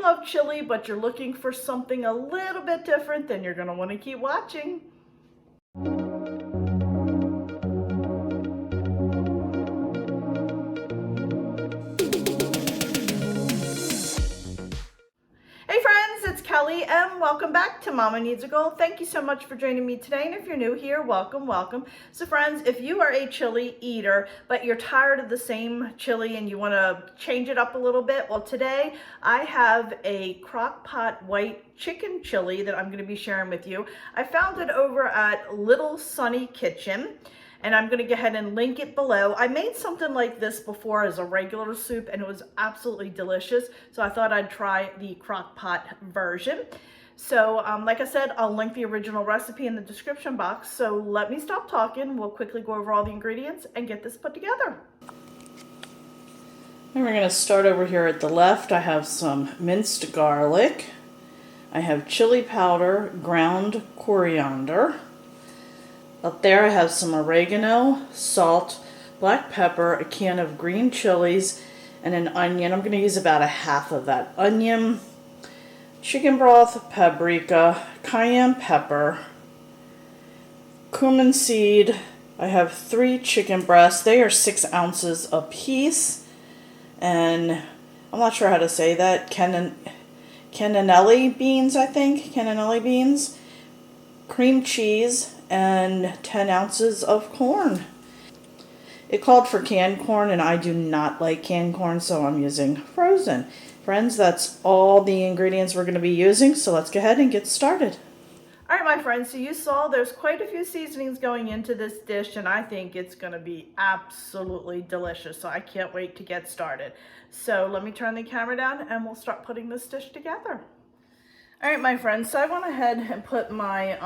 love chili, but you're looking for something a little bit different, then you're gonna wanna keep watching. Hey friends, it's Kelly and welcome back to Mama Needs a Goal. Thank you so much for joining me today, and if you're new here, welcome, welcome. So friends, if you are a chili eater, but you're tired of the same chili and you want to change it up a little bit, well today I have a Crockpot White Chicken Chili that I'm going to be sharing with you. I found it over at Little Sunny Kitchen, and I'm gonna go ahead and link it below. I made something like this before as a regular soup and it was absolutely delicious. So I thought I'd try the Crockpot version. So like I said, I'll link the original recipe in the description box. So let me stop talking. We'll quickly go over all the ingredients and get this put together. And we're gonna start over here at the left. I have some minced garlic. I have chili powder, ground coriander. Up there I have some oregano, salt, black pepper, a can of green chilies, and an onion. I'm going to use about a half of that onion, chicken broth, paprika, cayenne pepper, cumin seed. I have 3 chicken breasts. They are 6 ounces a piece. And I'm not sure how to say that. Cannellini beans, I think. Cannellini beans. Cream cheese. And 10 ounces of corn. It called for canned corn and I do not like canned corn, so I'm using frozen. Friends, that's all the ingredients we're going to be using, so let's go ahead and get started. Alright my friends, so you saw there's quite a few seasonings going into this dish and I think it's going to be absolutely delicious, so I can't wait to get started. So let me turn the camera down and we'll start putting this dish together. Alright my friends, so I went ahead and put my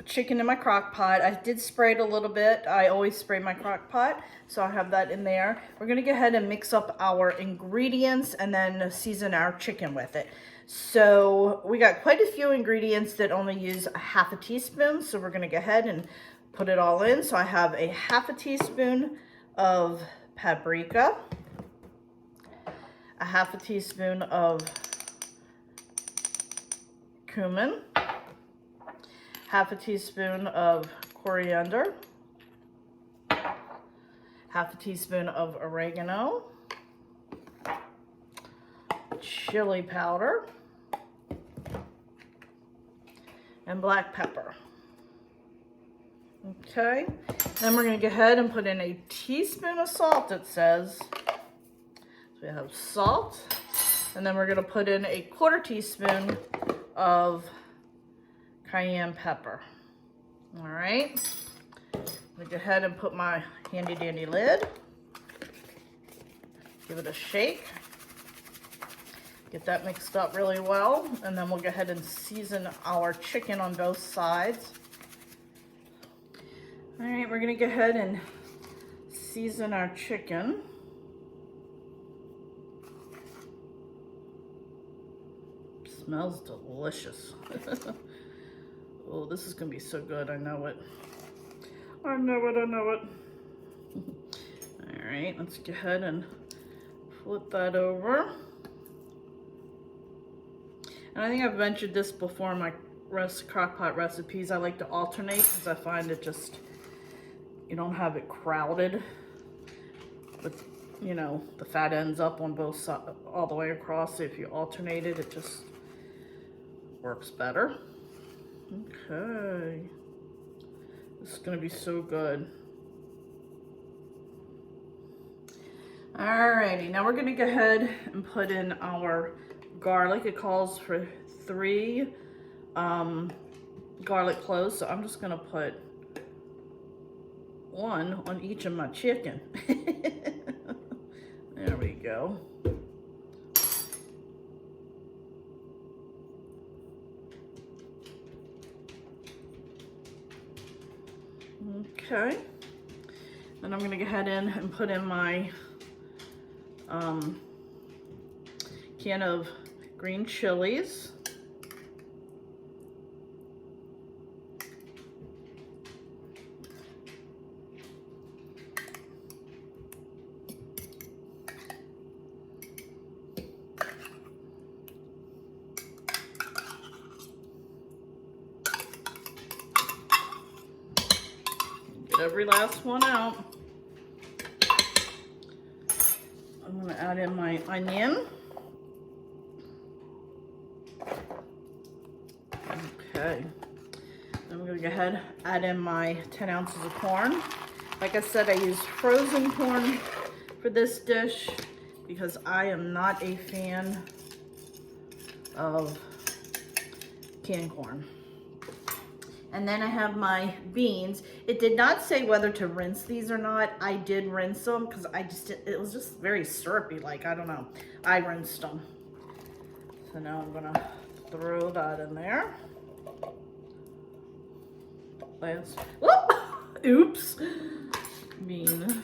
chicken in my crock pot. I did spray it a little bit. I always spray my crock pot, so I have that in there. We're gonna go ahead and mix up our ingredients and then season our chicken with it. So we got quite a few ingredients that only use a half a teaspoon, so we're gonna go ahead and put it all in. So I have a half a teaspoon of paprika, a half a teaspoon of cumin, half a teaspoon of coriander, half a teaspoon of oregano, chili powder, and black pepper. Okay, then we're going to go ahead and put in a teaspoon of salt, it says. So we have salt, and then we're going to put in a 1/4 teaspoon of cayenne pepper. All right, let me go ahead and put my handy dandy lid. Give it a shake. Get that mixed up really well, and then we'll go ahead and season our chicken on both sides. All right, we're gonna go ahead and season our chicken. Smells delicious. Oh, this is gonna be so good, I know it. I know it, I know it. All right, let's go ahead and flip that over. And I think I've mentioned this before in my crockpot recipes. I like to alternate because I find it just, you don't have it crowded. But, you know, the fat ends up on both sides, all the way across. So if you alternate it, it just works better. Okay, this is gonna be so good. Alrighty, now we're gonna go ahead and put in our garlic. It calls for 3 garlic cloves, so I'm just gonna put 1 on each of my chicken. There we go. Okay, then I'm going to go ahead in and put in my can of green chilies. every last one out. I'm gonna add in my onion. Okay. I'm gonna go ahead, add in my 10 ounces of corn. Like I said, I used frozen corn for this dish because I am not a fan of canned corn. And then I have my beans. It did not say whether to rinse these or not. I did rinse them because it was just very syrupy, like, I don't know. I rinsed them. So now I'm gonna throw that in there. Whoop! Oops. Bean.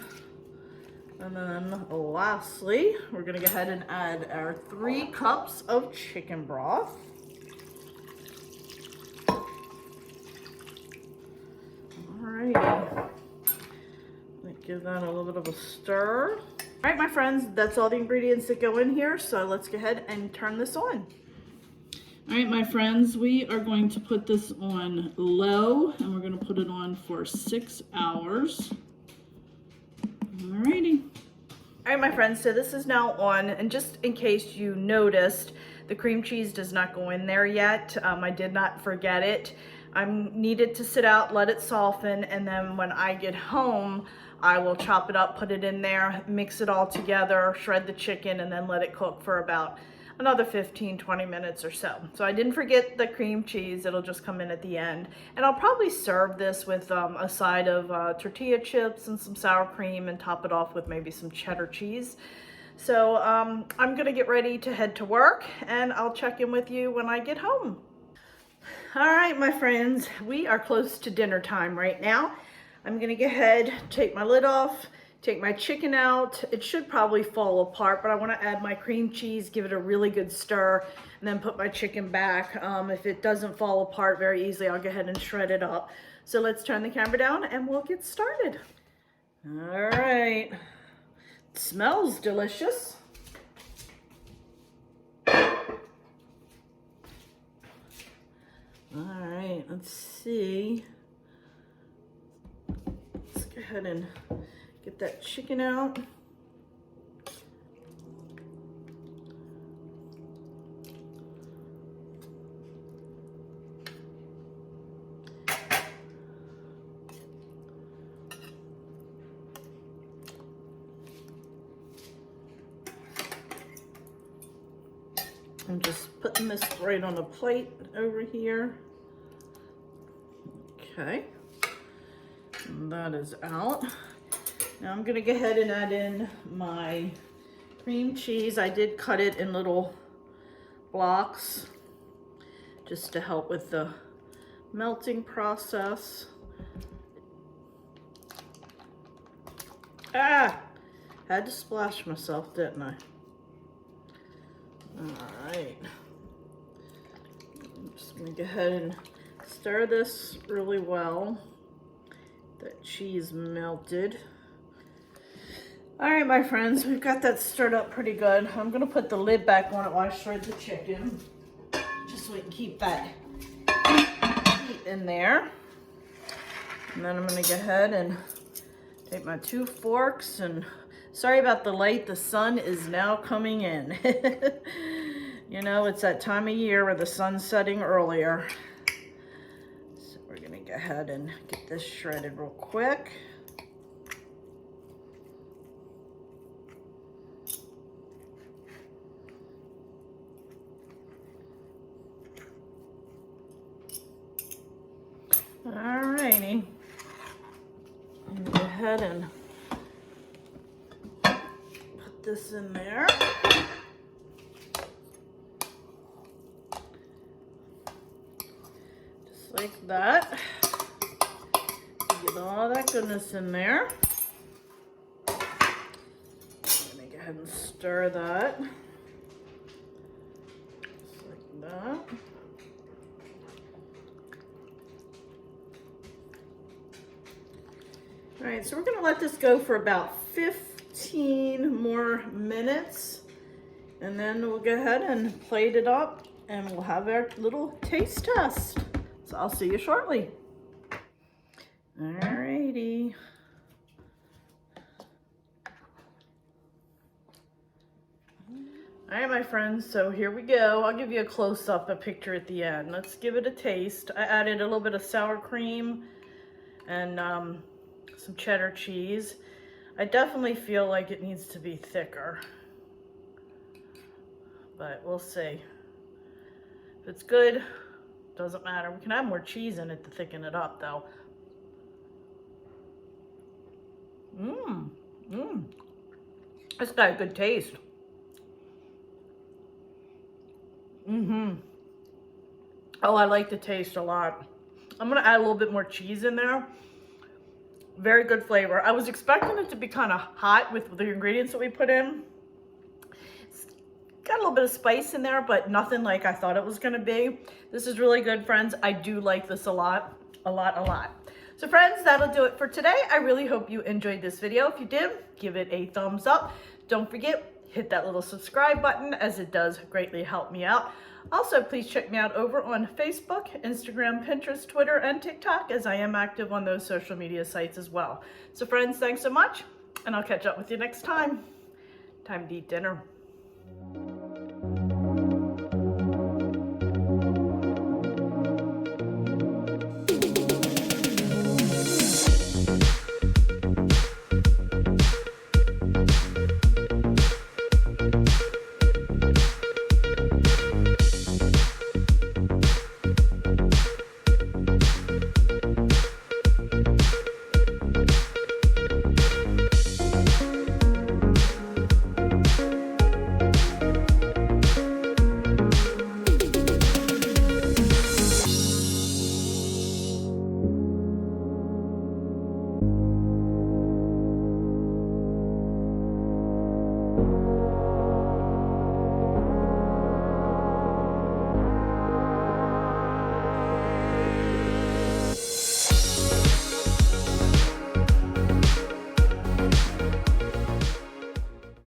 And then lastly, we're gonna go ahead and add our 3 cups of chicken broth. Alrighty. Give that a little bit of a stir. Alright, my friends, that's all the ingredients that go in here, so let's go ahead and turn this on. Alright, my friends, we are going to put this on low, and we're going to put it on for 6 hours. Alrighty. Alright, my friends, so this is now on, and just in case you noticed, the cream cheese does not go in there yet. I did not forget it. I needed to sit out, let it soften, and then when I get home, I will chop it up, put it in there, mix it all together, shred the chicken, and then let it cook for about another 15-20 minutes or so. So I didn't forget the cream cheese. It'll just come in at the end. And I'll probably serve this with a side of tortilla chips and some sour cream and top it off with maybe some cheddar cheese. So I'm gonna get ready to head to work, and I'll check in with you when I get home. All right, my friends, we are close to dinner time right now. I'm gonna go ahead, take my lid off, take my chicken out. It should probably fall apart, but I wanna add my cream cheese, give it a really good stir, and then put my chicken back. If it doesn't fall apart very easily, I'll go ahead and shred it up. So let's turn the camera down and we'll get started. All right, it smells delicious. All right, let's see. Let's go ahead and get that chicken out. I'm just putting this right on a plate over here. Okay, and that is out. Now I'm gonna go ahead and add in my cream cheese. I did cut it in little blocks just to help with the melting process. Ah, had to splash myself, didn't I? All right, I'm just gonna go ahead and stir this really well. That cheese melted. All right, my friends, we've got that stirred up pretty good. I'm gonna put the lid back on it while I shred the chicken, just so we can keep that heat in there. And then I'm gonna go ahead and take my 2 forks, and sorry about the light, the sun is now coming in. You know, it's that time of year where the sun's setting earlier. So we're gonna go ahead and get this shredded real quick. Alrighty, go ahead and put this in there. Just like that. Get all that goodness in there. I'm gonna go ahead and stir that. Just like that. All right, so we're gonna let this go for about 15 more minutes, and then we'll go ahead and plate it up and we'll have our little taste test. So I'll see you shortly. Alrighty. Alright, my friends, so here we go. I'll give you a close-up, a picture at the end. Let's give it a taste. I added a little bit of sour cream and some cheddar cheese. I definitely feel like it needs to be thicker, but we'll see. If it's good, doesn't matter. We can add more cheese in it to thicken it up, though. It's got a good taste. Oh, I like the taste a lot. I'm gonna add a little bit more cheese in there. Very good flavor. I was expecting it to be kind of hot with the ingredients that we put in. It's got a little bit of spice in there, but nothing like I thought it was gonna be. This is really good, friends. I do like this a lot. So friends, that'll do it for today. I really hope you enjoyed this video. If you did, give it a thumbs up. Don't forget, hit that little subscribe button, as it does greatly help me out. Also, please check me out over on Facebook, Instagram, Pinterest, Twitter, and TikTok, as I am active on those social media sites as well. So friends, thanks so much, and I'll catch up with you next time. Time to eat dinner.